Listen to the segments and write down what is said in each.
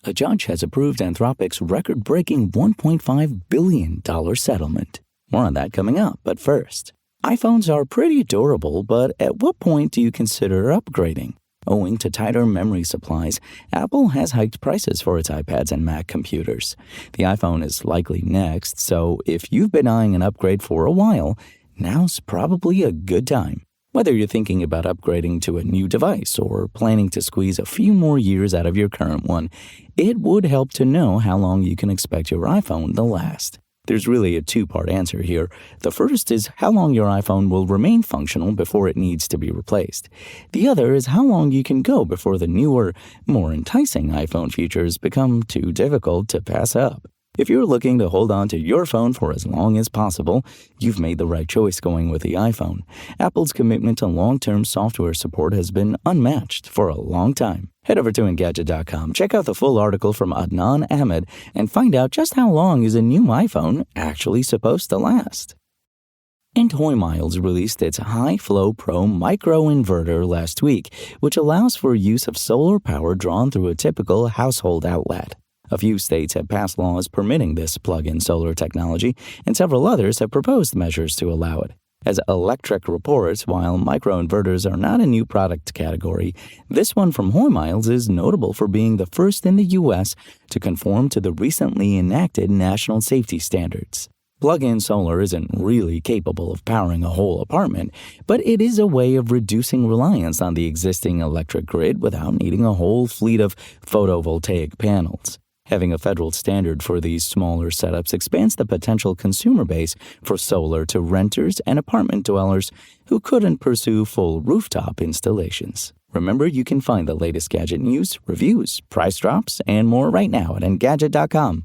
a judge has approved Anthropic's record-breaking $1.5 billion settlement. More on that coming up, but first, iPhones are pretty durable, but at what point do you consider upgrading? Owing to tighter memory supplies, Apple has hiked prices for its iPads and Mac computers. The iPhone is likely next, so if you've been eyeing an upgrade for a while, now's probably a good time. Whether you're thinking about upgrading to a new device or planning to squeeze a few more years out of your current one, it would help to know how long you can expect your iPhone to last. There's really a two-part answer here. The first is how long your iPhone will remain functional before it needs to be replaced. The other is how long you can go before the newer, more enticing iPhone features become too difficult to pass up. If you're looking to hold on to your phone for as long as possible, you've made the right choice going with the iPhone. Apple's commitment to long-term software support has been unmatched for a long time. Head over to Engadget.com, check out the full article from Adnan Ahmed, and find out just how long is a new iPhone actually supposed to last. And Toy Miles released its High Flow Pro microinverter last week, which allows for use of solar power drawn through a typical household outlet. A few states have passed laws permitting this plug-in solar technology, and several others have proposed measures to allow it. As Electrek reports, while microinverters are not a new product category, this one from Toy Miles is notable for being the first in the U.S. to conform to the recently enacted national safety standards. Plug-in solar isn't really capable of powering a whole apartment, but it is a way of reducing reliance on the existing electric grid without needing a whole fleet of photovoltaic panels. Having a federal standard for these smaller setups expands the potential consumer base for solar to renters and apartment dwellers who couldn't pursue full rooftop installations. Remember, you can find the latest gadget news, reviews, price drops, and more right now at Engadget.com.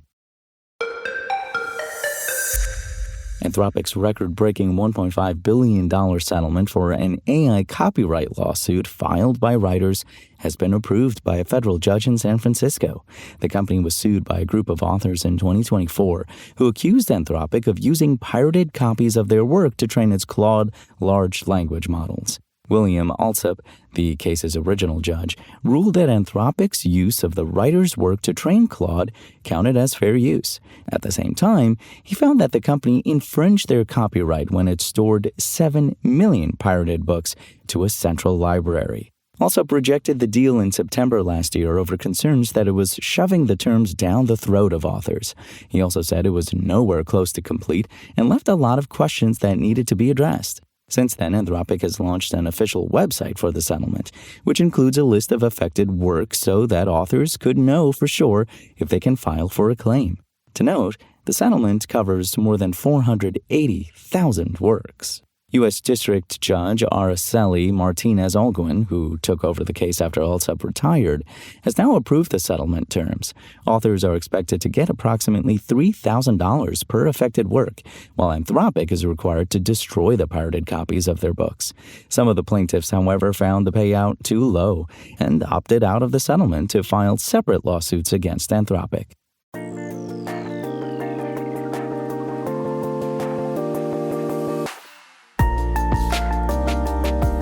Anthropic's record-breaking $1.5 billion settlement for an AI copyright lawsuit filed by writers has been approved by a federal judge in San Francisco. The company was sued by a group of authors in 2024 who accused Anthropic of using pirated copies of their work to train its Claude large language models. William Alsop, the case's original judge, ruled that Anthropic's use of the writer's work to train Claude counted as fair use. At the same time, he found that the company infringed their copyright when it stored 7 million pirated books to a central library. Alsop rejected the deal in September last year over concerns that it was shoving the terms down the throat of authors. He also said it was nowhere close to complete and left a lot of questions that needed to be addressed. Since then, Anthropic has launched an official website for the settlement, which includes a list of affected works so that authors could know for sure if they can file for a claim. To note, the settlement covers more than 480,000 works. U.S. District Judge Araceli Martinez-Olguin, who took over the case after Alsop retired, has now approved the settlement terms. Authors are expected to get approximately $3,000 per affected work, while Anthropic is required to destroy the pirated copies of their books. Some of the plaintiffs, however, found the payout too low and opted out of the settlement to file separate lawsuits against Anthropic.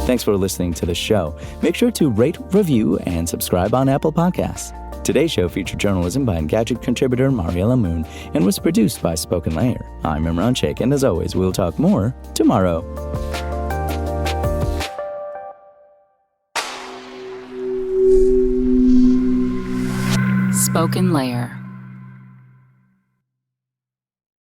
Thanks for listening to the show. Make sure to rate, review, and subscribe on Apple Podcasts. Today's show featured journalism by Engadget contributor Mariella Moon and was produced by Spoken Layer. I'm Imran Sheikh, and as always, we'll talk more tomorrow. Spoken Layer.